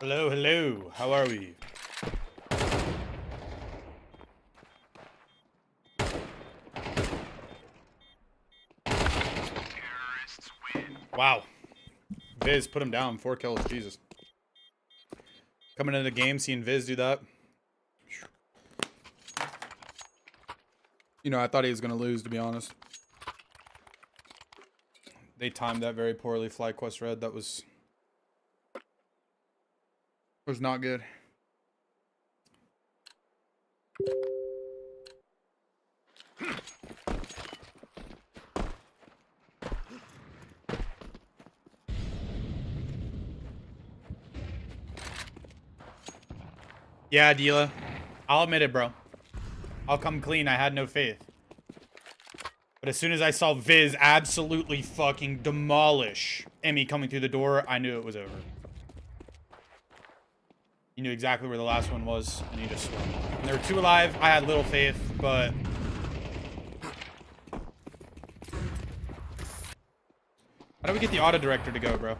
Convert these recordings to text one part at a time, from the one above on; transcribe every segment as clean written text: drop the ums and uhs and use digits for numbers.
Hello, hello. How are we? Wow. Viz put him down. 4 kills. Jesus. Coming into the game, seeing Viz do that. You know, I thought he was going to lose, to be honest. They timed that very poorly. FlyQuest Red. That was not good. Yeah, Dila. I'll admit it, bro. I'll come clean. I had no faith. But as soon as I saw Viz absolutely fucking demolish Emmy coming through the door, I knew it was over. He knew exactly where the last one was, and he just swung. And there were 2 alive. I had little faith, but... How do we get the auto director to go, bro?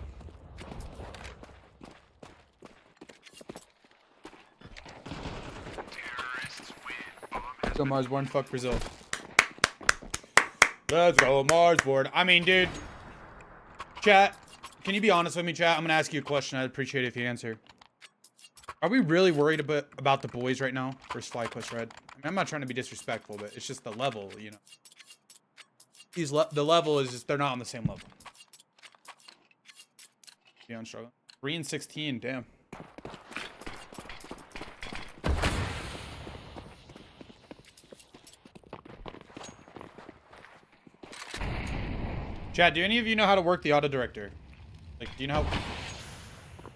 So Marsborne, fuck Brazil. Let's go, Marsborne. I mean, dude. Chat, can you be honest with me, chat? I'm gonna ask you a question. I'd appreciate it if you answer. Are we really worried about the boys right now versus FlyQuest Red? I mean, I'm not trying to be disrespectful, but it's just the level, you know. The level is just, they're not on the same level. Yeah, I'm struggling. 3 and 16, damn. Chad, do any of you know how to work the auto director? Like, do you know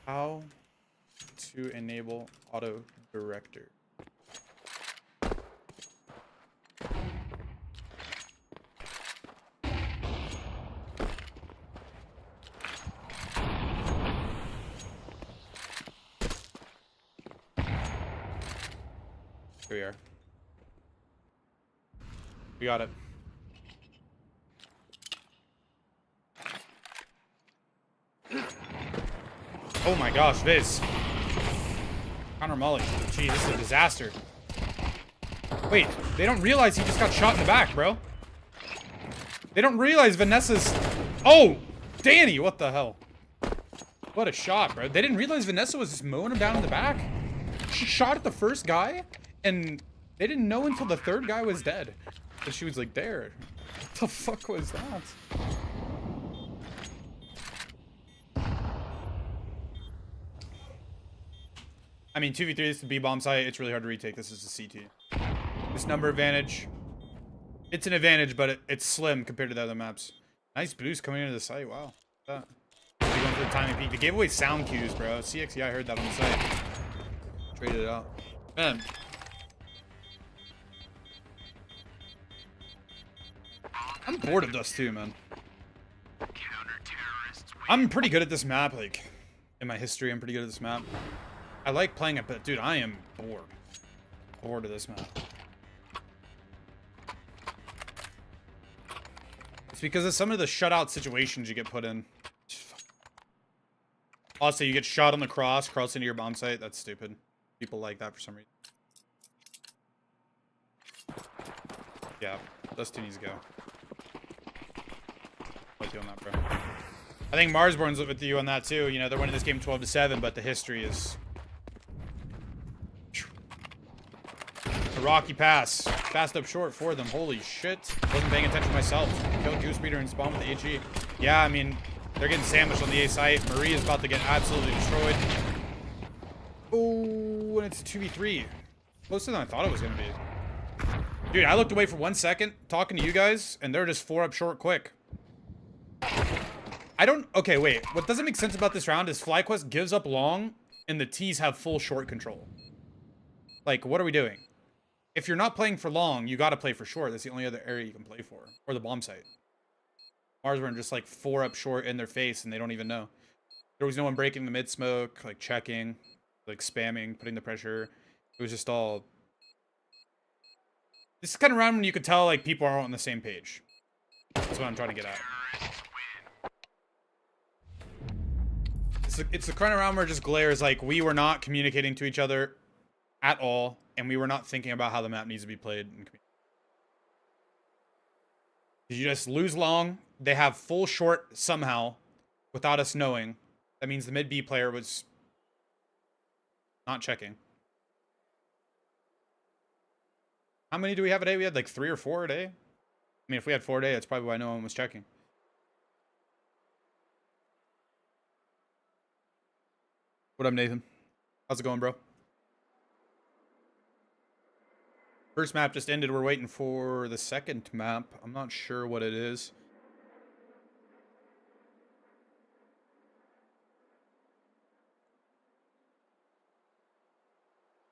how to enable auto director? Here we are. We got it. Oh my gosh, Viz. Connor Mully. Gee, this is a disaster. Wait, they don't realize he just got shot in the back, bro. They don't realize Vanessa's... Oh! Danny, what the hell? What a shot, bro. They didn't realize Vanessa was just mowing him down in the back. She shot at the first guy, and they didn't know until the 3rd guy was dead. So she was like, there. What the fuck was that? I mean, 2v3, this is the B-bomb site. It's really hard to retake. This is a CT. This number advantage. It's an advantage, but it's slim compared to the other maps. Nice boost coming into the site. Wow. Going for the timing peak. They gave away sound cues, bro. CXE, I heard that on the site. Traded it out. Man. I'm bored of Dust 2, man. I'm pretty good at this map. Like, in my history, I'm pretty good at this map. I like playing it, but dude, I am bored. Bored of this map. It's because of some of the shutout situations you get put in. Also, you get shot on the cross into your bomb site. That's stupid. People like that for some reason. Yeah, those 2 needs to go. I'm with you on that, bro. I think Marsborne's with you on that too. You know, they're winning this game 12-7, but the history is... A rocky pass. Fast up short for them. Holy shit. Wasn't paying attention myself. Killed Goose Beater and spawn with the HE. Yeah, I mean, they're getting sandwiched on the A site. Marie is about to get absolutely destroyed. Oh, and it's a 2v3. Closer than I thought it was going to be. Dude, I looked away for 1 second talking to you guys, and they're just 4 up short quick. Okay, wait. What doesn't make sense about this round is FlyQuest gives up long, and the T's have full short control. Like, what are we doing? If you're not playing for long, you gotta play for short. That's the only other area you can play for. Or the bomb site. Marsborne just like 4 up short in their face and they don't even know. There was no one breaking the mid smoke, like checking, like spamming, putting the pressure. It was just all... This is kind of round when you could tell like people aren't on the same page. That's what I'm trying to get at. it's the kind of round where it just glares like we were not communicating to each other at all, and we were not thinking about how the map needs to be played. You just lose long. They have full short somehow, without us knowing. That means the mid B player was not checking. How many do we have a day? We had like 3 or 4 a day. I mean, if we had 4 a day, that's probably why no one was checking. What up, Nathan? How's it going, bro? First map just ended. We're waiting for the second map. I'm not sure what it is.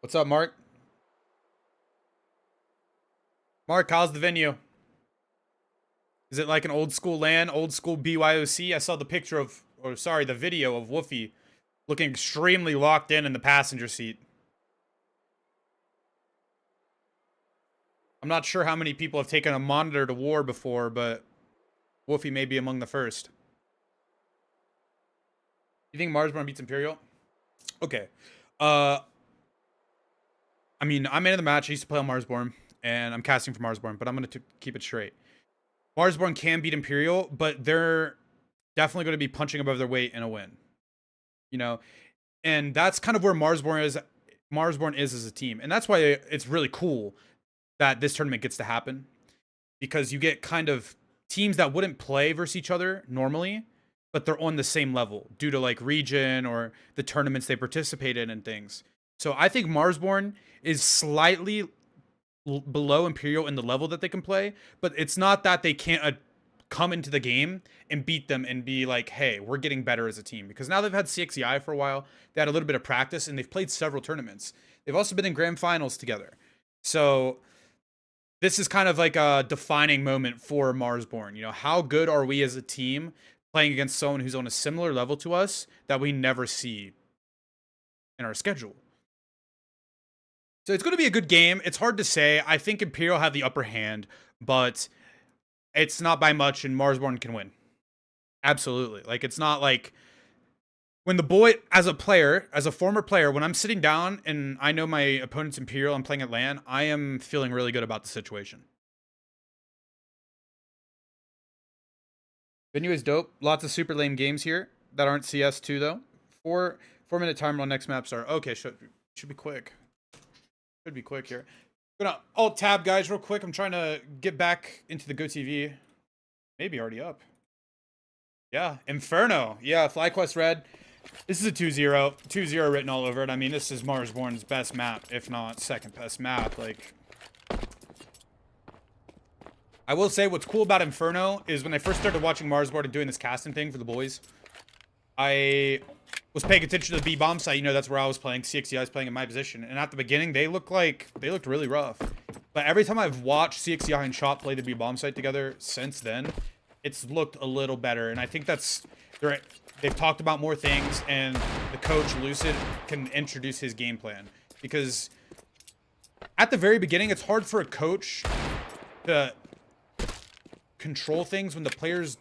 What's up, Mark? Mark, how's the venue? Is it like an old school LAN, old school BYOC? I saw the picture of, or sorry, the video of Woofy looking extremely locked in the passenger seat. I'm not sure how many people have taken a monitor to war before, but Woofy may be among the first. You think Marsborne beats Imperial? Okay. I mean, I'm in the match. I used to play on Marsborne, and I'm casting for Marsborne, but I'm going to keep it straight. Marsborne can beat Imperial, but they're definitely going to be punching above their weight in a win. You know, and that's kind of where Marsborne is as a team. And that's why it's really cool that this tournament gets to happen, because you get kind of teams that wouldn't play versus each other normally, but they're on the same level due to like region or the tournaments they participate in and things. So I think Marsborne is slightly below Imperial in the level that they can play, but it's not that they can't come into the game and beat them and be like, hey, we're getting better as a team. Because now they've had CXEI for a while, they had a little bit of practice, and they've played several tournaments. They've also been in grand finals together. So this is kind of like a defining moment for Marsborne. You know, how good are we as a team playing against someone who's on a similar level to us that we never see in our schedule? So it's going to be a good game. It's hard to say. I think Imperial have the upper hand, but it's not by much, and Marsborne can win. Absolutely. Like, it's not like when the boy, as a player, as a former player, when I'm sitting down and I know my opponent's Imperial, I'm playing at LAN, I am feeling really good about the situation. Venue is dope. Lots of super lame games here that aren't CS2, though. 4-minute timer on next map start. Okay, should be quick. Should be quick here. Gonna alt tab, guys, real quick. I'm trying to get back into the GoTV. Maybe already up. Yeah, Inferno. Yeah, FlyQuest Red. This is a 2-0. 2-0 written all over it. I mean, this is Marsborne's best map, if not second best map. Like, I will say what's cool about Inferno is when I first started watching Marsborne and doing this casting thing for the boys, I was paying attention to the B bomb site. You know, that's where I was playing. CXCI was playing in my position, and at the beginning they looked really rough. But every time I've watched CXCI and Shop play the B bomb site together since then, it's looked a little better. And I think that's they've talked about more things, and the coach Lucid can introduce his game plan, because at the very beginning it's hard for a coach to control things when the players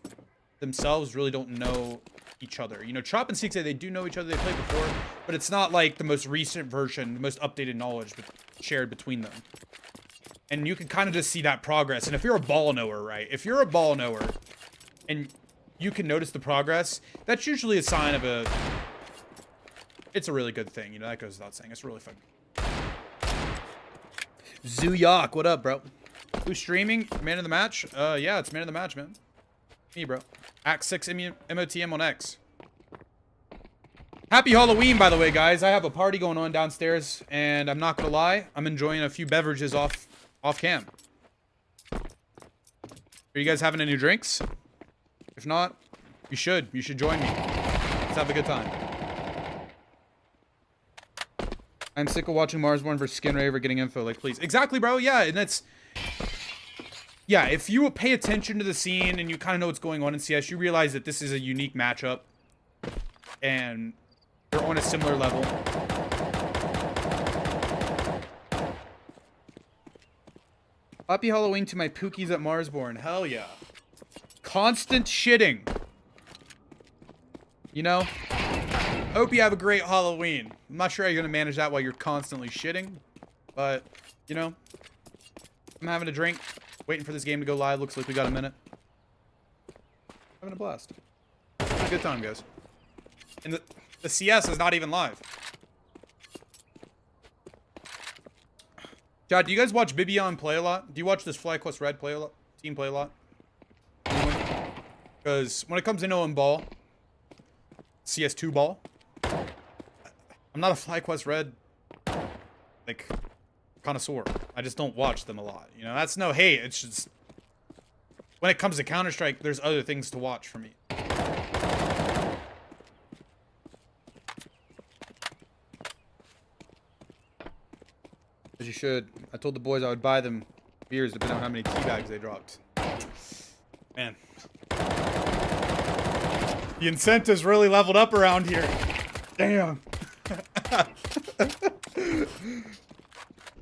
themselves really don't know each other. You know, Chop and CXCI, they do know each other, they played before, but it's not like the most recent version, the most updated knowledge shared between them. And you can kind of just see that progress. And if you're a ball knower, right? If you're a ball knower and you can notice the progress, that's usually a sign of it's a really good thing. You know, that goes without saying. It's really fun. Zuyak, what up, bro? Who's streaming? Man of the match? Yeah, it's man of the match, man. Me, bro. Act 6 MOTM on X. Happy Halloween, by the way, guys. I have a party going on downstairs, and I'm not gonna lie, I'm enjoying a few beverages off cam. Are you guys having any drinks? If not, you should. You should join me. Let's have a good time. I'm sick of watching Marsborne versus Skinrave or getting info. Like, please. Exactly, bro. Yeah, and that's... Yeah, if you pay attention to the scene and you kind of know what's going on in CS, you realize that this is a unique matchup. And they're on a similar level. Happy Halloween to my Pookies at Marsborne. Hell yeah. Constant shitting. You know? Hope you have a great Halloween. I'm not sure how you're going to manage that while you're constantly shitting. But, you know, I'm having a drink. Waiting for this game to go live. Looks like we got a minute. Having a blast. Having a good time, guys. And the CS is not even live. Chad, do you guys watch Bibion play a lot? Do you watch this FlyQuest Red play a lot? Team play a lot? Because when it comes to knowing ball, CS2 ball, I'm not a FlyQuest Red, like, connoisseur. I just don't watch them a lot. You know, that's no hate. It's just, when it comes to Counter-Strike, there's other things to watch for me. As you should. I told the boys I would buy them beers depending on how many tea bags they dropped. Man. The incentives really leveled up around here. Damn.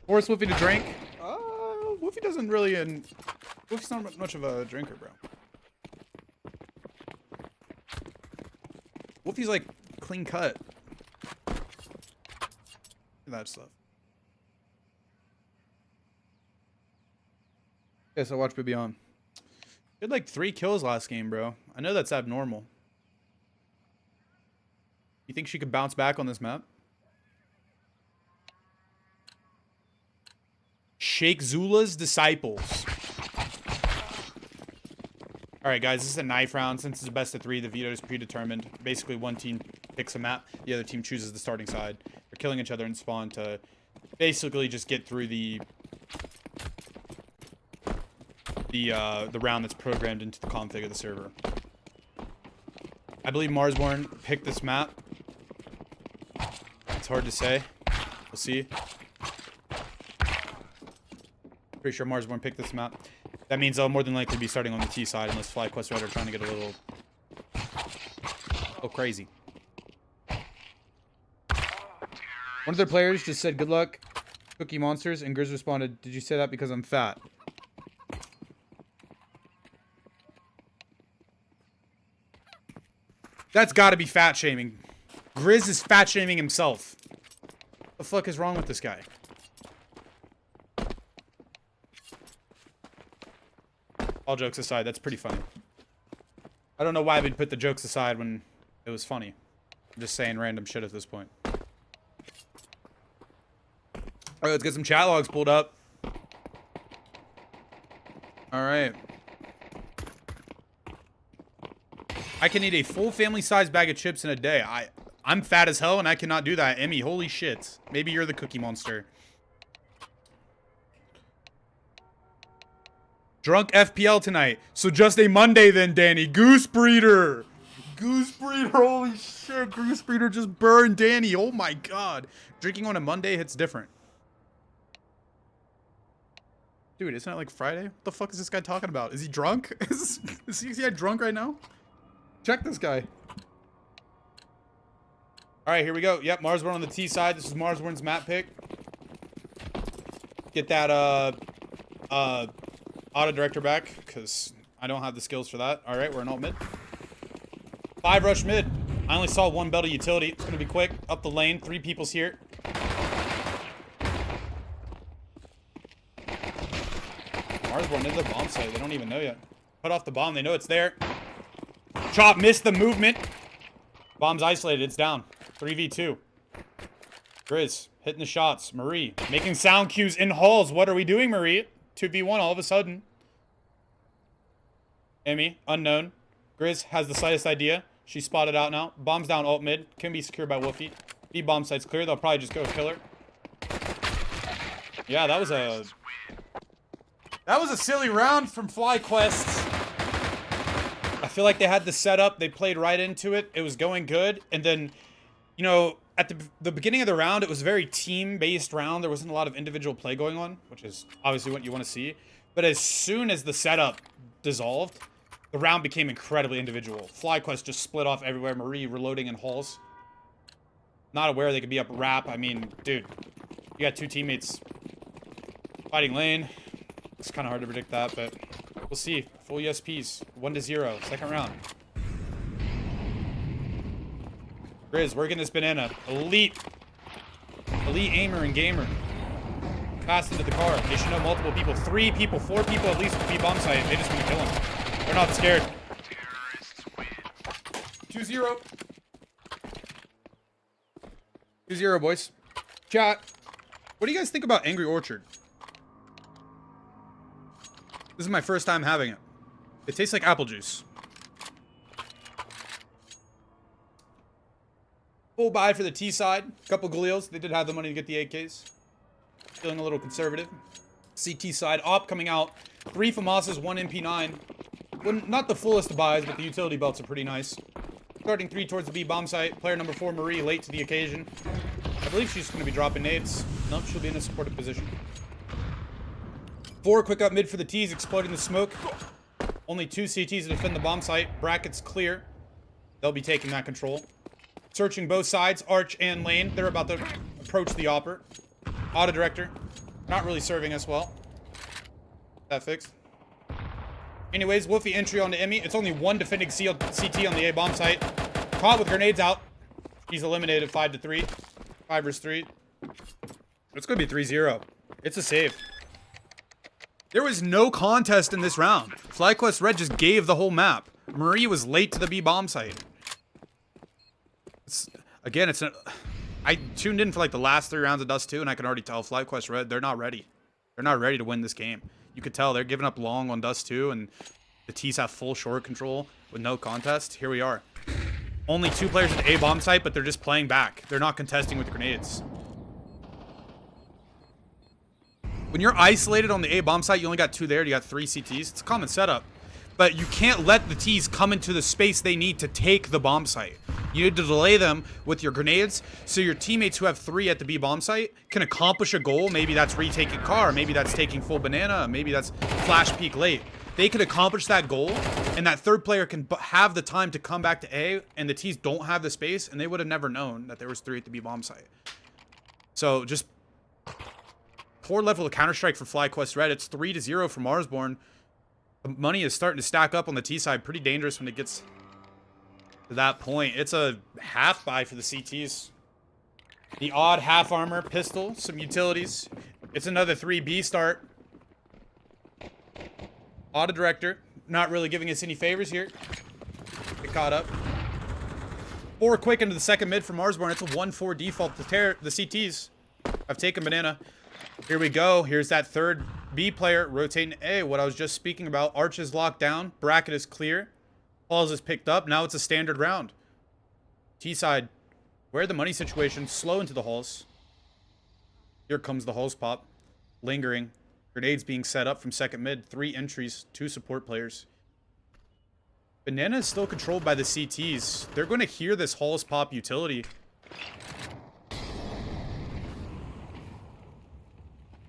Force Woofy to drink. Woofy doesn't really... Woofy's not much of a drinker, bro. Woofy's like clean cut. That stuff. Yes, I watched Bibion. He had like 3 kills last game, bro. I know that's abnormal. You think she could bounce back on this map? Sheikh Zula's Disciples. Alright, guys, this is a knife round. Since it's a best of 3, the veto is predetermined. Basically, one team picks a map, the other team chooses the starting side. They're killing each other in spawn to basically just get through the round that's programmed into the config of the server. I believe Marsborne picked this map. It's hard to say. We'll see. Pretty sure Marsborne picked this map. That means I'll more than likely be starting on the T side unless FlyQuest Red are trying to get a little crazy. One of their players just said, "Good luck, Cookie Monsters," and Grizz responded, "Did you say that because I'm fat?" That's gotta be fat shaming. Grizz is fat shaming himself. What the fuck is wrong with this guy? All jokes aside, that's pretty funny. I don't know why we'd put the jokes aside when it was funny. I'm just saying random shit at this point. Alright, let's get some chat logs pulled up. Alright. I can eat a full family-sized bag of chips in a day. I'm fat as hell and I cannot do that. Emmy, holy shit. Maybe you're the Cookie Monster. Drunk FPL tonight. So just a Monday then, Danny. Goose Breeder. Goose Breeder, holy shit. Goose Breeder just burned Danny. Oh my god. Drinking on a Monday hits different. Dude, isn't it like Friday? What the fuck is this guy talking about? Is he drunk? Is he drunk right now? Check this guy. Alright, here we go. Yep, Marsborne on the T side. This is Marsborne's map pick. Get that, auto director back, because I don't have the skills for that. Alright, we're in alt mid. 5 rush mid. I only saw 1 belt of utility. It's going to be quick. Up the lane. 3 people's here. Marsborne into the bomb site. They don't even know yet. Put off the bomb. They know it's there. Chop missed the movement. Bomb's isolated. It's down. 3v2. Grizz hitting the shots. Marie making sound cues in halls. What are we doing, Marie? 2v1 all of a sudden. Emmy, unknown. Grizz has the slightest idea. She's spotted out now. Bomb's down alt mid. Can be secured by Woofy. B bomb site's clear. They'll probably just go kill her. Yeah, that was a silly round from FlyQuest. I feel like they had the setup. They played right into it. It was going good. And then, you know, at the beginning of the round, it was a very team-based round. There wasn't a lot of individual play going on, which is obviously what you want to see. But as soon as the setup dissolved, the round became incredibly individual. FlyQuest just split off everywhere. Marie reloading in halls. Not aware they could be up wrap. I mean, dude, you got 2 teammates fighting lane. It's kind of hard to predict that, but we'll see. Full ESPs. 1-0. Second round. Grizz working this banana. Elite aimer and gamer. Fast into the car. They should know multiple people. 3 people, 4 people at least would be bomb site. They just want to kill him. They're not scared. 2-0. 2-0, boys. Chat. What do you guys think about Angry Orchard? This is my first time having it. It tastes like apple juice. Full buy for the T side. Couple Galils. They did have the money to get the AKs. Feeling a little conservative. CT side. Op coming out. 3 FAMASas, 1 MP9. Well, not the fullest of buys, but the utility belts are pretty nice. Starting 3 towards the B bomb site. Player number 4, Marie, late to the occasion. I believe she's going to be dropping nades. Nope, she'll be in a supportive position. 4 quick up mid for the T's, exploiting the smoke. Only 2 CTs to defend the bomb site. Brackets clear. They'll be taking that control. Searching both sides, Arch and Lane. They're about to approach the Opper. Auto director. Not really serving us well. That fixed. Anyways, Wolfie entry onto Emmy. It's only 1 defending CT on the A bomb site. Caught with grenades out. He's eliminated 5-3. 5 versus 3. It's going to be 3-0. It's a save. There was no contest in this round. FlyQuest Red just gave the whole map. Marie was late to the B bomb site. I tuned in for like the last 3 rounds of Dust 2, and I can already tell FlyQuest Red, they're not ready. They're not ready to win this game. You could tell they're giving up long on Dust 2, and the T's have full short control with no contest. Here we are. Only 2 players at the A bomb site, but they're just playing back. They're not contesting with grenades. When you're isolated on the A bomb site, you only got 2 there. You got 3 CTs. It's a common setup. But you can't let the T's come into the space they need to take the bomb site. You need to delay them with your grenades so your teammates who have 3 at the B bomb site can accomplish a goal. Maybe that's retaking car. Maybe that's taking full banana. Maybe that's flash peek late. They can accomplish that goal, and that 3rd player can have the time to come back to A, and the T's don't have the space, and they would have never known that there was 3 at the B bomb site. So just poor level of Counter-Strike for FlyQuest Red. It's 3-0 for Marsborne. The money is starting to stack up on the T side. Pretty dangerous when it gets to that point. It's a half buy for the CTs. The odd half armor, pistol, some utilities. It's another 3B start. Auto director, not really giving us any favors here. Get caught up. 4 quick into the second mid for Marsborne. It's a 1-4 default to tear the CTs. I've taken banana. Here we go. Here's that 3rd B player rotating A. What I was just speaking about. Arch is locked down. Bracket is clear. Halls is picked up. Now it's a standard round. T side. Where the money situation? Slow into the halls. Here comes the halls pop. Lingering. Grenades being set up from second mid. 3 entries. 2 support players. Banana is still controlled by the CTs. They're going to hear this halls pop utility.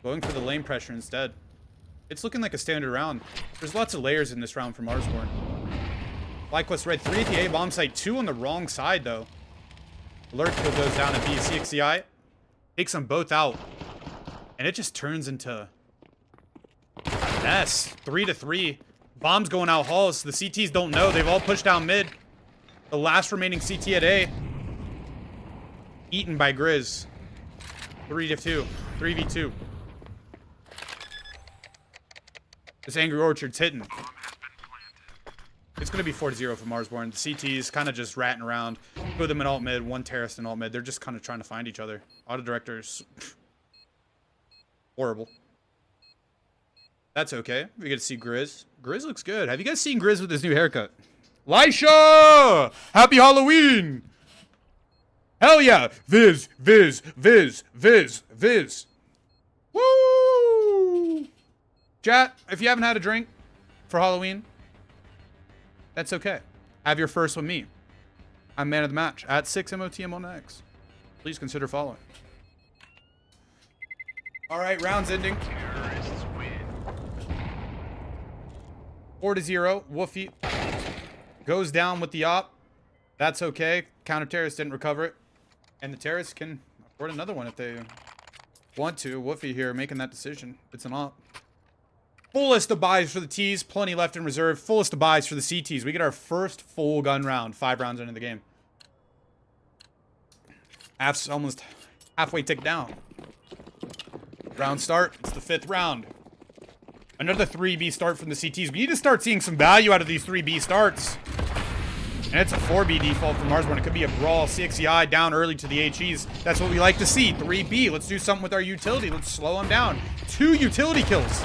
Going for the lane pressure instead. It's looking like a standard round. There's lots of layers in this round from Marsborne. FlyQuest Red, 3 at the A bomb site, 2 on the wrong side though. Alert kill goes down at B. CXCI takes them both out. And it just turns into a mess. 3-3. Bombs going out halls. The CTs don't know. They've all pushed down mid. The last remaining CT at A. Eaten by Grizz. 3-2. 3v2. This Angry Orchard's hitting. It's going to be 4-0 for Marsborne. The CT's kind of just ratting around. 2 of them in alt mid, 1 terrorist in alt mid. They're just kind of trying to find each other. Auto directors. Horrible. That's okay. We get to see Grizz. Grizz looks good. Have you guys seen Grizz with his new haircut? Lisha! Happy Halloween! Hell yeah! Viz, Viz, Viz, Viz, Viz. Woo! Chat, if you haven't had a drink for Halloween, that's okay. Have your first with me. I'm man of the match at 6MOTM on X. Please consider following. All right, round's ending. 4-0. Woofy goes down with the op. That's okay. Counter terrorist didn't recover it. And the terrorists can afford another one if they want to. Woofy here making that decision. It's an op. Fullest of buys for the T's. Plenty left in reserve. Fullest of buys for the CTs. We get our first full gun round. 5 rounds into the game. Almost halfway ticked down. Round start. It's the 5th round. Another 3B start from the CTs. We need to start seeing some value out of these 3B starts. And it's a 4B default from Marsborne. It could be a brawl. CXEI down early to the HEs. That's what we like to see. 3B. Let's do something with our utility. Let's slow them down. 2 utility kills.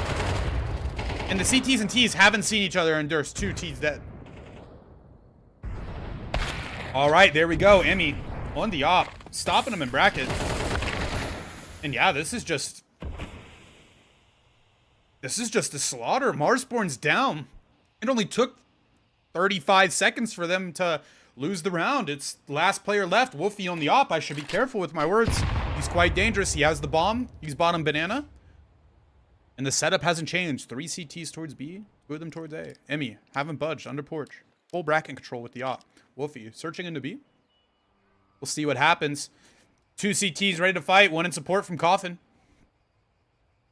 And the CTs and Ts haven't seen each other, and there's 2 Ts dead. All right, there we go. Emmy on the op. Stopping him in bracket. And yeah, this is just a slaughter. Marsborne's down. It only took 35 seconds for them to lose the round. It's last player left. Wolfie on the op. I should be careful with my words. He's quite dangerous. He has the bomb. He's bottom banana. And the setup hasn't changed. 3 CTs towards B. 2 of them towards A. Emmy, haven't budged. Under porch. Full bracket control with the op. Wolfie, searching into B. We'll see what happens. 2 CTs ready to fight. 1 in support from Coffin.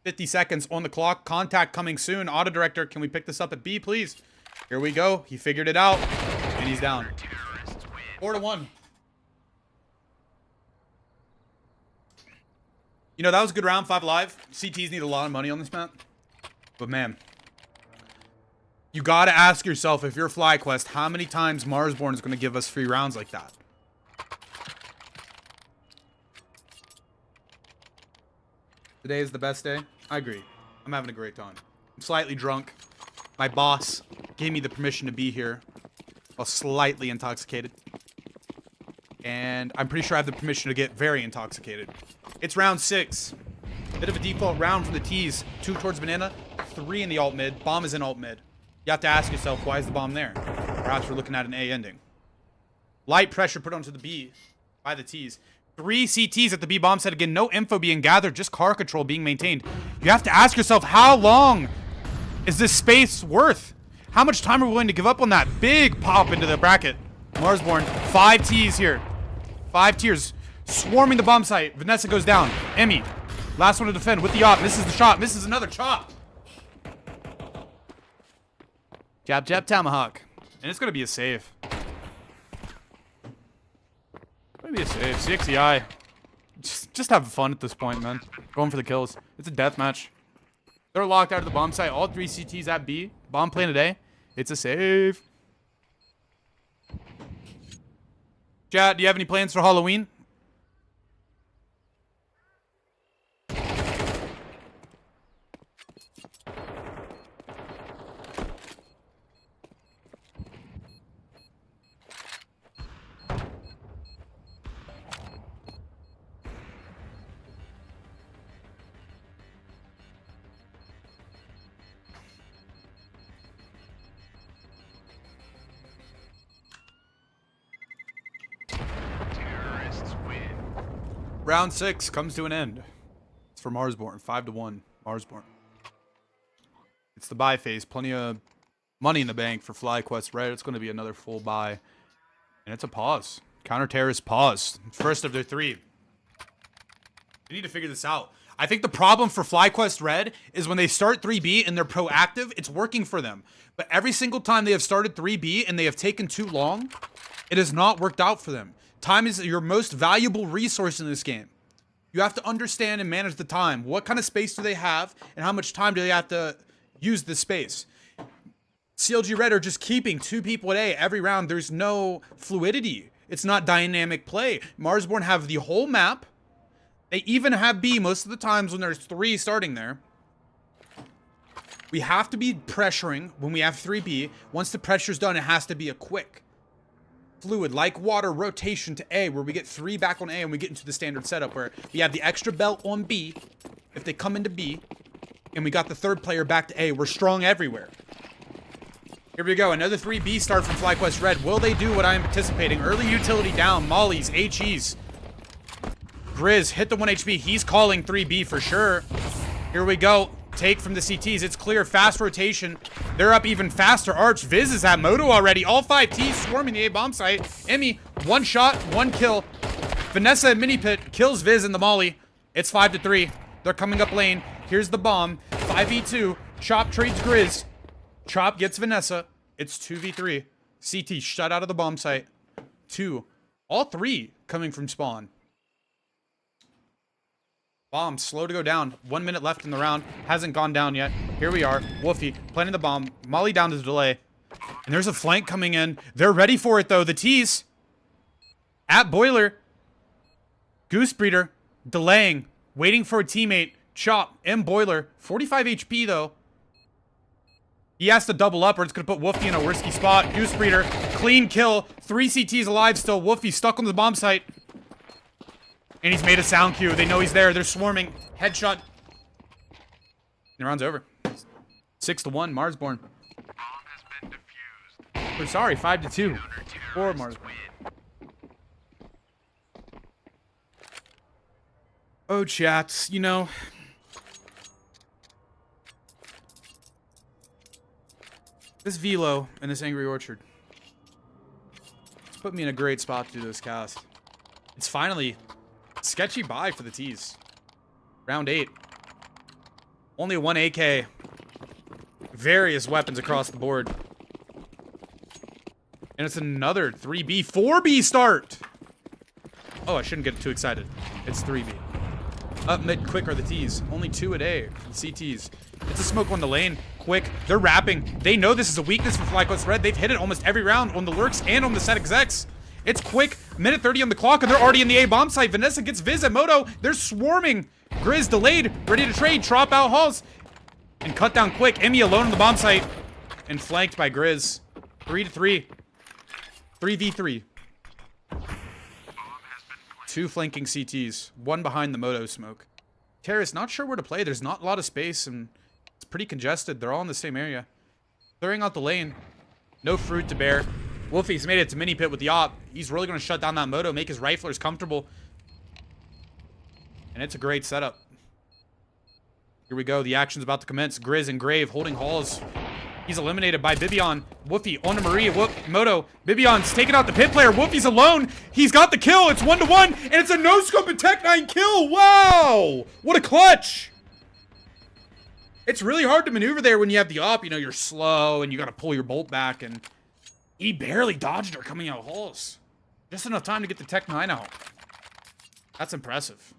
50 seconds on the clock. Contact coming soon. Auto director, can we pick this up at B, please? Here we go. He figured it out. And he's down. 4-1. You know, that was a good round. 5 live. CTs need a lot of money on this map. But man, you got to ask yourself, if you're FlyQuest, how many times Marsborne is going to give us free rounds like that? Today is the best day. I agree. I'm having a great time. I'm slightly drunk. My boss gave me the permission to be here while slightly intoxicated. And I'm pretty sure I have the permission to get very intoxicated. It's round 6. Bit of a default round for the T's. 2 towards banana, 3 in the alt mid. Bomb is in alt mid. You have to ask yourself, why is the bomb there? Perhaps we're looking at an A ending. Light pressure put onto the B by the T's. 3 CTs at the B bomb site. Again, no info being gathered, just car control being maintained. You have to ask yourself, how long is this space worth? How much time are we willing to give up on that? Big pop into the bracket. Marsborne, 5 T's here. 5 tiers. Swarming the bomb site. Vanessa goes down. Emmy, last one to defend with the op. Misses the shot. Misses another chop. Jab, jab, tomahawk. And it's going to be a save. Maybe a save. CXEI. Just have fun at this point, man. Going for the kills. It's a death match. They're locked out of the bomb site. All 3 CTs at B. Bomb planted A. It's a save. Chat, do you have any plans for Halloween? Round 6 comes to an end. It's for Marsborne. 5-1. Marsborne. It's the buy phase. Plenty of money in the bank for FlyQuest Red. It's going to be another full buy. And it's a pause. Counter-terrorist pause. First of their 3. They need to figure this out. I think the problem for FlyQuest Red is when they start 3B and they're proactive, it's working for them. But every single time they have started 3B and they have taken too long, it has not worked out for them. Time is your most valuable resource in this game. You have to understand and manage the time. What kind of space do they have, and how much time do they have to use this space? CLG Red are just keeping 2 people at A every round. There's no fluidity. It's not dynamic play. Marsborne have the whole map. They even have B most of the times when there's 3 starting there. We have to be pressuring when we have 3B. Once the pressure's done, it has to be a quick, fluid, like water rotation to A, where we get 3 back on A and we get into the standard setup where we have the extra belt on B if they come into B, and we got the 3rd player back to A. We're strong everywhere. Here we go. Another 3B start from FlyQuest Red. Will they do what I'm anticipating? Early utility down. Mollies, HEs. Grizz hit the 1 HP. He's calling 3B for sure. Here we go. Take from the CTs. It's clear. Fast rotation. They're up even faster. Arch. Viz is at Moto already. All 5 T's swarming the A bomb site. Emmy, 1 shot, 1 kill. Vanessa at Mini Pit kills Viz in the molly. It's 5-3. They're coming up lane. Here's the bomb. 5v2. Chop trades Grizz. Chop gets Vanessa. It's 2v3. CT shut out of the bomb site. 2. All 3 coming from spawn. Bomb, slow to go down. 1 minute left in the round. Hasn't gone down yet. Here we are. Wolfie planting the bomb. Molly down to the delay. And there's a flank coming in. They're ready for it, though. The T's. At Boiler. Goose Breeder. Delaying. Waiting for a teammate. Chop. M Boiler. 45 HP, though. He has to double up or it's going to put Wolfie in a risky spot. Goose Breeder. Clean kill. 3 CTs alive still. Wolfie stuck on the bomb site. And he's made a sound cue. They know he's there. They're swarming. Headshot. The round's over. 6-1, Marsborne. We're sorry, 5-2 for Marsborne. Oh, chats, you know. This Velo and this Angry Orchard. It's put me in a great spot to do this cast. It's finally... sketchy buy for the T's. Round 8. Only 1 AK. Various weapons across the board. And it's another 3B, 4B start! Oh, I shouldn't get too excited. It's 3B. Up mid quick are the T's. Only 2 a day for the CTs. It's a smoke on the lane. Quick. They're wrapping. They know this is a weakness for FlyQuest Red. They've hit it almost every round on the lurks and on the set execs. It's quick. Minute 30 on the clock, and they're already in the A bomb site. Vanessa gets Viz at Moto. They're swarming. Grizz delayed. Ready to trade. Trop out Halls. And cut down quick. Emmy alone on the bomb site. And flanked by Grizz. 3-3. 3v3. 2 flanking CTs. 1 behind the Moto smoke. Terrace, not sure where to play. There's not a lot of space, and it's pretty congested. They're all in the same area. Clearing out the lane. No fruit to bear. Wolfie's made it to mini pit with the op. He's really going to shut down that Moto, make his riflers comfortable. And it's a great setup. Here we go. The action's about to commence. Grizz and Grave holding Halls. He's eliminated by Bibion. Wolfie on to Marie. Moto. Bibion's taking out the pit player. Wolfie's alone. He's got the kill. It's 1-1. And it's a no-scope and Tech-9 kill. Wow. What a clutch. It's really hard to maneuver there when you have the op. You know, you're slow and you got to pull your bolt back. And he barely dodged her coming out Halls. Just enough time to get the Tech-9 out. That's impressive.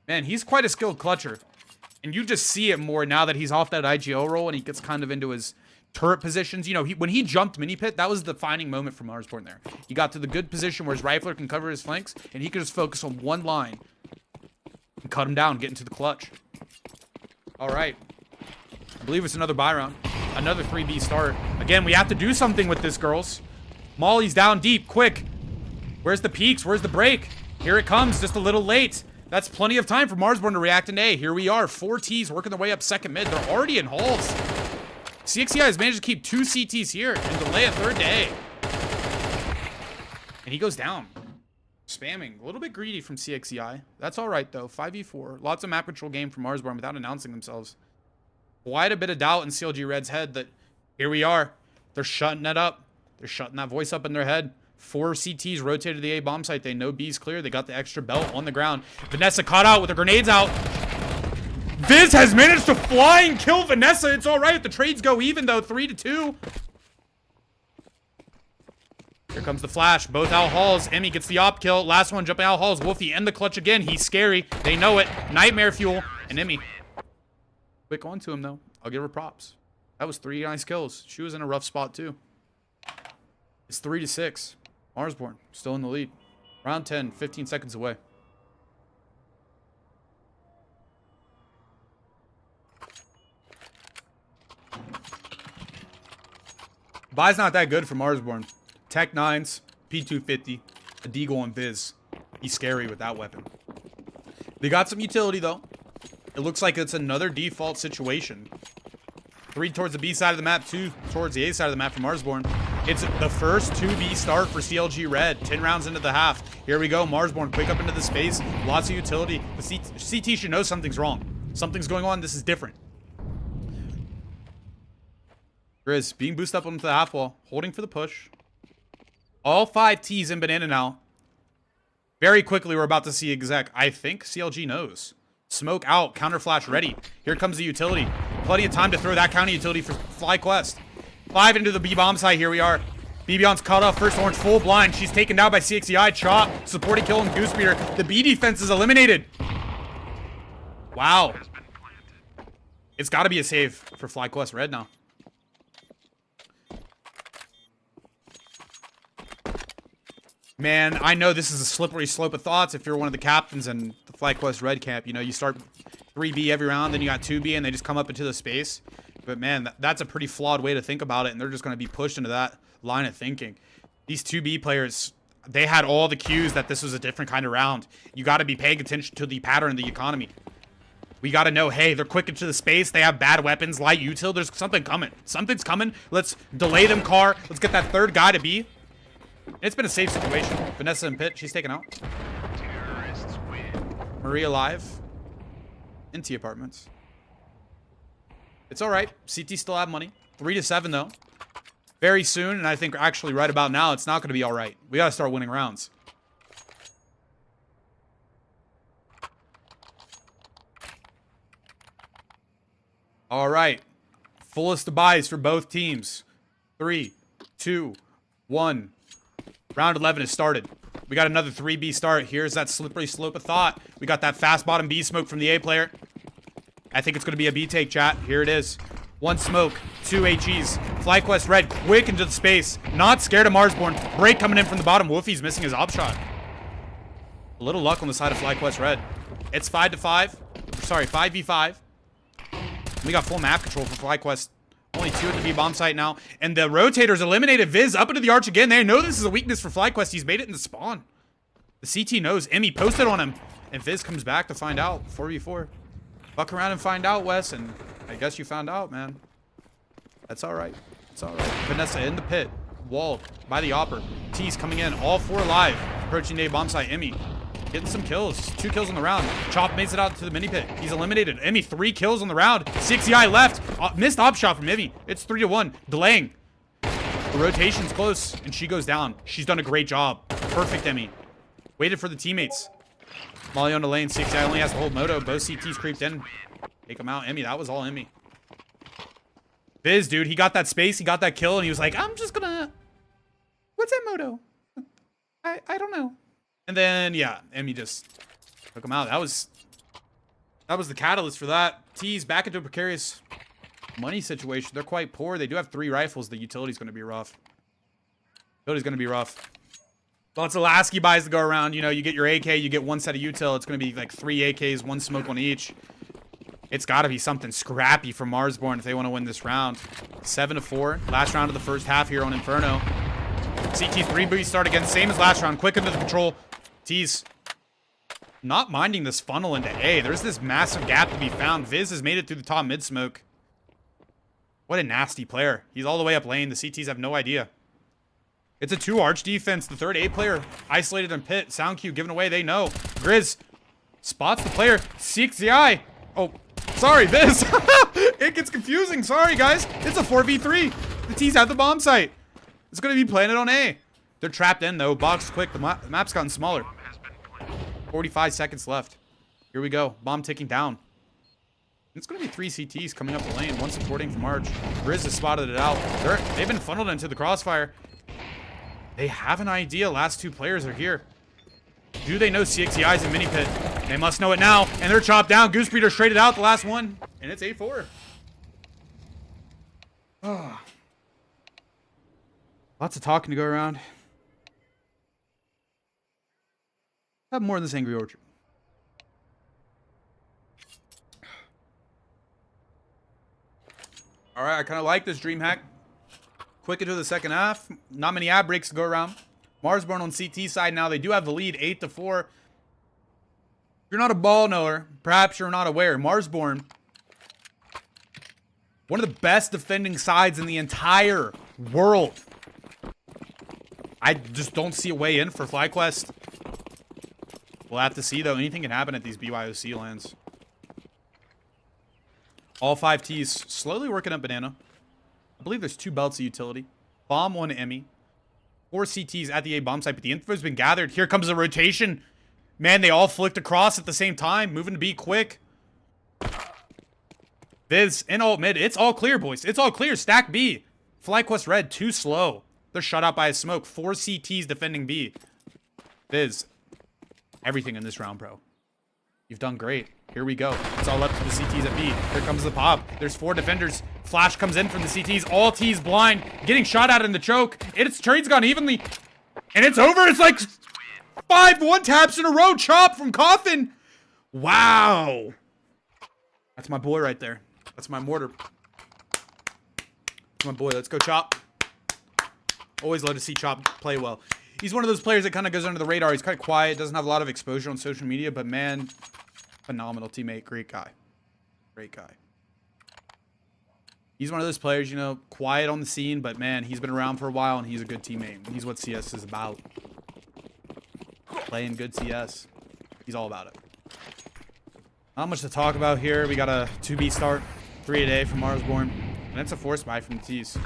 Man, he's quite a skilled clutcher. And you just see it more now that he's off that IGO roll and he gets kind of into his turret positions. You know, when he jumped mini pit, that was the defining moment for Marsborne there. He got to the good position where his rifler can cover his flanks and he could just focus on one line and cut him down, get into the clutch. All right. I believe it's another buy round. Another 3B start. Again, we have to do something with this, girls. Molly's down deep, quick. Where's the peaks? Where's the break? Here it comes, just a little late. That's plenty of time for Marsborne to react in A. Here we are, 4 T's working their way up second mid. They're already in Halls. CXCI has managed to keep 2 CTs here and delay a third to A. And he goes down. Spamming. A little bit greedy from CXCI. That's all right, though. 5v4. Lots of map control game from Marsborne without announcing themselves. Quite a bit of doubt in CLG Red's head that here we are. They're shutting it up. They're shutting that voice up in their head. 4 CTs rotated to the A bomb site. They know B's clear. They got the extra belt on the ground. Vanessa caught out with her grenades out. Viz has managed to fly and kill Vanessa. It's all right if the trades go even, though. 3-2. Here comes the flash. Both out Halls. Emmy gets the op kill. Last one jumping out Halls. Wolfie in the clutch again. He's scary. They know it. Nightmare fuel. And Emmy. Quick onto him, though. I'll give her props. That was 3 nice kills. She was in a rough spot, too. It's 3-6. Marsborne, still in the lead. Round 10, 15 seconds away. Buy's not that good for Marsborne. Tech-9s, P250, a Deagle and Viz. He's scary with that weapon. They got some utility, though. It looks like it's another default situation. 3 towards the B side of the map, 2 towards the A side of the map for Marsborne. It's the first 2B start for CLG Red. 10 rounds into the half. Here we go. Marsborne quick up into the space. Lots of utility. The CT should know something's wrong. Something's going on. This is different. Grizz being boosted up onto the half wall. Holding for the push. All 5 T's in banana now. Very quickly, we're about to see exec. I think CLG knows. Smoke out. Counter flash ready. Here comes the utility. Plenty of time to throw that counter utility for FlyQuest. 5 into the B bomb site. Here we are. Bibion's cut off. First orange full blind. She's taken down by CXCI. Chop. Supporting kill and Goose Beater. The B defense is eliminated. Wow. It's got to be a save for FlyQuest Red now. Man, I know this is a slippery slope of thoughts if you're one of the captains in the FlyQuest Red camp. You know, you start 3B every round, then you got 2B, and they just come up into the space. But man, that's a pretty flawed way to think about it, and they're just going to be pushed into that line of thinking. These 2B players, they had all the cues that this was a different kind of round. You got to be paying attention to the pattern of the economy. We got to know, hey, they're quick into the space. They have bad weapons, light util. There's something coming. Something's coming. Let's delay them car. Let's get that third guy to B. It's been a safe situation. Vanessa and Pitt, she's taken out. Marie alive. In T apartments. It's all right. CT still have money. 3-7 though. Very soon, and I think actually right about now, it's not going to be all right. We got to start winning rounds. All right. Fullest of buys for both teams. 3, 2, 1. Round 11 has started. We got another 3B start. Here's that slippery slope of thought. We got that fast bottom B smoke from the A player. I think it's going to be a B take, chat. Here it is. 1 smoke, 2 HEs. FlyQuest Red quick into the space. Not scared of Marsborne. Break coming in from the bottom. Wolfie's missing his op shot. A little luck on the side of FlyQuest Red. It's 5-5. Sorry, 5v5. We got full map control for FlyQuest. Only 2 at the B bomb site now. And the rotators eliminated Viz up into the arch again. They know this is a weakness for FlyQuest. He's made it in the spawn. The CT knows. Emmy posted on him. And Viz comes back to find out. 4v4. Fuck around and find out, Wes. And I guess you found out, man. That's all right. It's all right. Vanessa in the pit. Walled by the Opper. T's coming in. All 4 alive. Approaching the A bomb site. Emmy getting some kills. 2 kills on the round. Chop makes it out to the mini pit. He's eliminated. Emmy 3 kills on the round. 6EI left. Missed op shot from Emmy. It's 3-1. Delaying. The rotation's close, and she goes down. She's done a great job. Perfect, Emmy. Waited for the teammates. Molly on the lane. 6EI only has to hold moto. Both CTs creeped in. Take him out. Emmy, that was all Emmy. Viz, dude, he got that space. He got that kill, and he was like, I'm just gonna... What's that moto? I don't know. And then, yeah, Emmy just took him out. That was the catalyst for that. T's back into a precarious money situation. They're quite poor. They do have 3 rifles. The utility's going to be rough. Utility's going to be rough. Lots of Lasky buys to go around. You know, you get your AK, you get 1 set of util. It's going to be like 3 AKs, 1 smoke on each. It's got to be something scrappy from Marsborne if they want to win this round. 7-4. Last round of the first half here on Inferno. CT's 3B start again. Same as last round. Quick into the control. T's not minding this funnel into A. There's this massive gap to be found. Viz has made it through the top mid smoke. What a nasty player. He's all the way up lane. The CTs have no idea. It's a 2 arch defense. The third A player isolated in pit. Sound cue given away. They know. Grizz spots the player. Seeks the eye. Oh, sorry, Viz. It gets confusing. Sorry, guys. It's a 4v3. The T's at the bomb site. It's going to be planted on A. They're trapped in, though. Box quick. The map's gotten smaller. 45 seconds left. Here we go. Bomb ticking down. It's going to be 3 CTs coming up the lane. 1 supporting from Arch. Grizz has spotted it out. They've been funneled into the crossfire. They have an idea. Last 2 players are here. Do they know CXEI's in mini pit? They must know it now. And they're chopped down. Goose Breeder traded out the last one. And it's 8-4. Oh. Lots of talking to go around. Have more in this Angry Orchard. All right, I kind of like this Dreamhack. Quick into the second half. Not many ab breaks to go around. Marsborne on CT side now. They do have the lead, 8-4. If you're not a ball knower, perhaps you're not aware. Marsborne, one of the best defending sides in the entire world. I just don't see a way in for FlyQuest. We'll have to see, though. Anything can happen at these BYOC lands. All 5 Ts slowly working up banana. I believe there's 2 belts of utility. Bomb 1 Emmy. 4 CTs at the A bomb site, but the info's been gathered. Here comes a rotation. Man, they all flicked across at the same time. Moving to B quick. Viz in alt mid. It's all clear, boys. It's all clear. Stack B. FlyQuest Red, too slow. They're shut out by a smoke. 4 CTs defending B. Viz, everything in this round, bro. You've done great. Here we go. It's all up to the CTs at B. Here comes the pop. There's 4 defenders. Flash comes in from the CTs. All T's blind. Getting shot at in the choke. Its trade's gone evenly. And it's over. It's like 5 one-taps in a row. Chop from Coffin. Wow. That's my boy right there. That's my mortar. That's my boy. Let's go, Chop. Always love to see Chop play well. He's one of those players that kind of goes under the radar. He's kind of quiet. Doesn't have a lot of exposure on social media. But, man, phenomenal teammate. Great guy. Great guy. He's one of those players, you know, quiet on the scene. But, man, he's been around for a while, and he's a good teammate. He's what CS is about. Playing good CS. He's all about it. Not much to talk about here. We got a 2B start. 3 a day from Marsborne. And it's a force buy from the T's.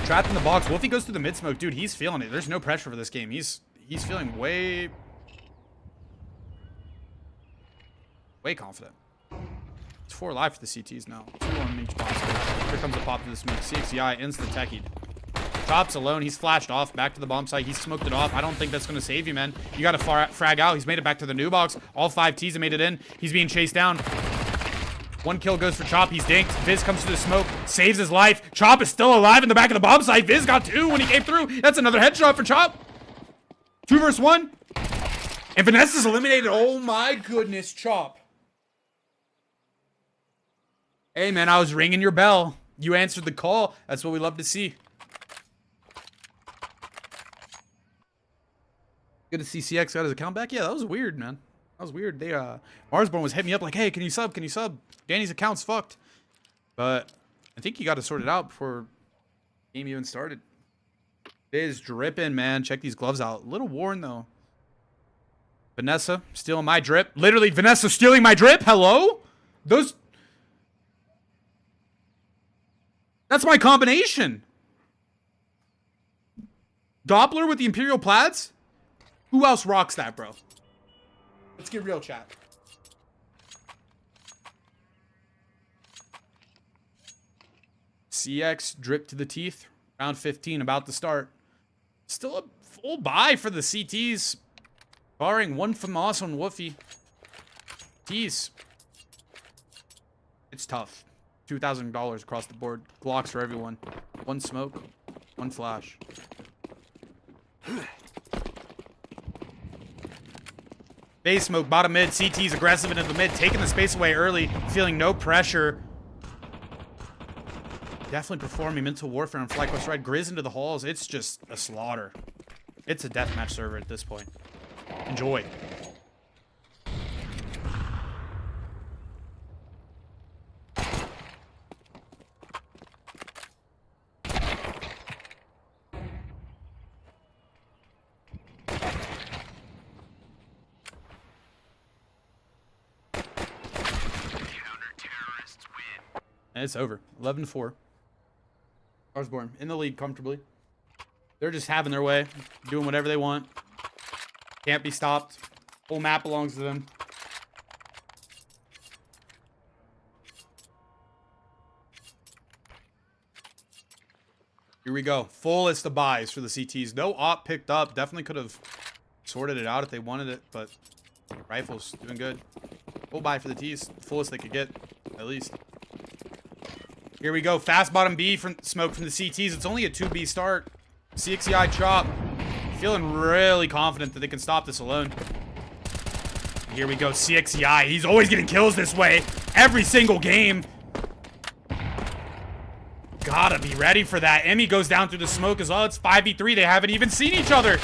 Trapped in the box. Wolfie goes through the mid smoke. Dude, he's feeling it. There's no pressure for this game. He's feeling way confident. It's 4 live for the CTs now. 2 on each box. Here comes the pop to the smoke. CXCI instant techied. Chop's alone. He's flashed off. Back to the bomb site. He's smoked it off. I don't think that's going to save you, man. You got to frag out. He's made it back to the new box. All 5 T's have made it in. He's being chased down. 1 kill goes for Chop. He's dinked. Viz comes to the smoke. Saves his life. Chop is still alive in the back of the bomb site. Viz got 2 when he came through. That's another headshot for Chop. 2 versus 1. And Vanessa's eliminated. Oh my goodness, Chop. Hey, man, I was ringing your bell. You answered the call. That's what we love to see. Good to see CX got his account back. Yeah, that was weird, man. That was weird. They Marsborne was hitting me up like, hey, can you sub? Can you sub? Danny's account's fucked. But I think you got to sort it out before the game even started. It is dripping, man. Check these gloves out. A little worn, though. Vanessa stealing my drip. Literally, Vanessa stealing my drip. Hello? Those... That's my combination. Doppler with the Imperial Plaids? Who else rocks that, bro? Let's get real, chat. CX drip to the teeth. Round 15 about to start. Still a full buy for the CTs. Barring 1 FAMAS on Woofy. T's. It's tough. $2,000 across the board. Glocks for everyone. 1 smoke. 1 flash. Base smoke, bottom mid. CT's aggressive into the mid. Taking the space away early. Feeling no pressure. Definitely performing mental warfare on FlyQuest Red. Grizz into the halls. It's just a slaughter. It's a deathmatch server at this point. Enjoy. And it's over. 11-4. Marsborne in the lead comfortably. They're just having their way. Doing whatever they want. Can't be stopped. Whole map belongs to them. Here we go. Full list of buys for the CTs. No op picked up. Definitely could have sorted it out if they wanted it, but rifles doing good. Full buy for the T's. Fullest they could get, at least. Here we go. Fast bottom B from smoke from the CTs. It's only a 2B start. CXCI Chop. Feeling really confident that they can stop this alone. Here we go. CXCI. He's always getting kills this way. Every single game. Gotta be ready for that. Emmy goes down through the smoke as well. It's 5v3. They haven't even seen each other.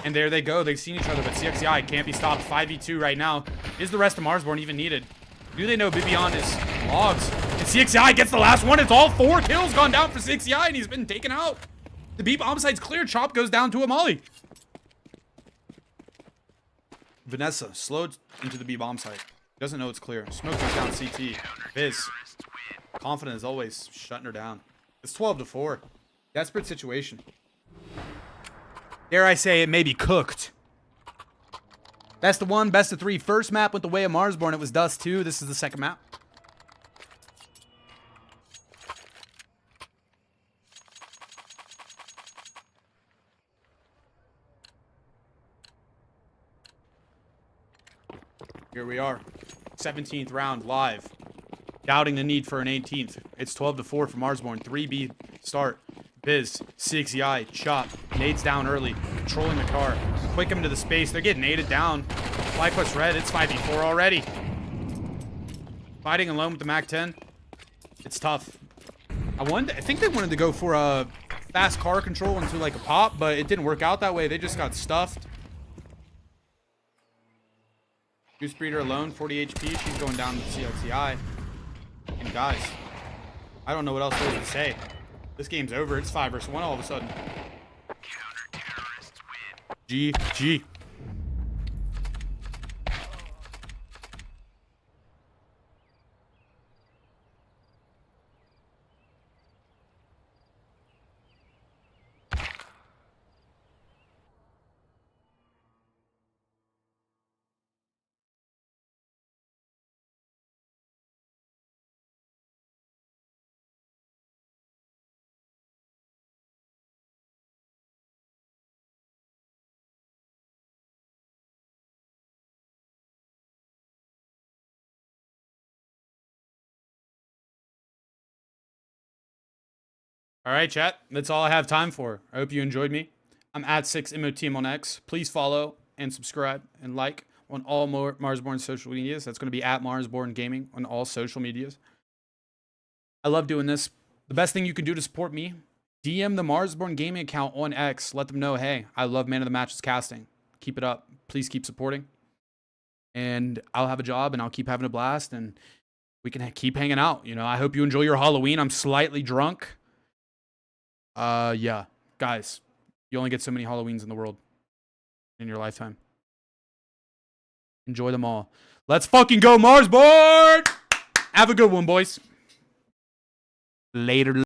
And there they go. They've seen each other, but CXCI can't be stopped. 5v2 right now. Is the rest of Marsborne even needed? Do they know Bibion is logs? And CXCI gets the last one. It's all 4 kills gone down for CXCI, and he's been taken out. The B bomb site's clear. Chop goes down to a molly. Vanessa slowed into the B bomb site. Doesn't know it's clear. Smoke goes down CT. Viz. Confident as always. Shutting her down. It's 12-4. Desperate situation. Dare I say it may be cooked. Best of 1, best of 3. First map went the way of Marsborne. It was Dust 2. This is the second map. Here we are. 17th round live. Doubting the need for an 18th. It's 12-4 for Marsborne. 3B start. Biz, CXEI, chop. Nades down early. Controlling the car. Quick him to the space. They're getting naded down. FlyQuest red. It's 5v4 already. Fighting alone with the MAC-10. It's tough. I think they wanted to go for a fast car control into like a pop, but it didn't work out that way. They just got stuffed. Goose Breeder alone, 40 HP. She's going down to CXEI. And guys, I don't know what else there is to say. This game's over. It's 5 versus 1 all of a sudden. GG. All right, chat. That's all I have time for. I hope you enjoyed me. I'm at 6MOTM on X. Please follow and subscribe and like on all Marsborne social medias. That's going to be at Marsborne Gaming on all social medias. I love doing this. The best thing you can do to support me, DM the Marsborne Gaming account on X. Let them know, hey, I love Man of the Matches casting. Keep it up. Please keep supporting. And I'll have a job and I'll keep having a blast and we can keep hanging out. You know, I hope you enjoy your Halloween. I'm slightly drunk. Yeah, guys, you only get so many Halloweens in the world in your lifetime. Enjoy them all. Let's fucking go, Marsborne! Have a good one, boys. Later.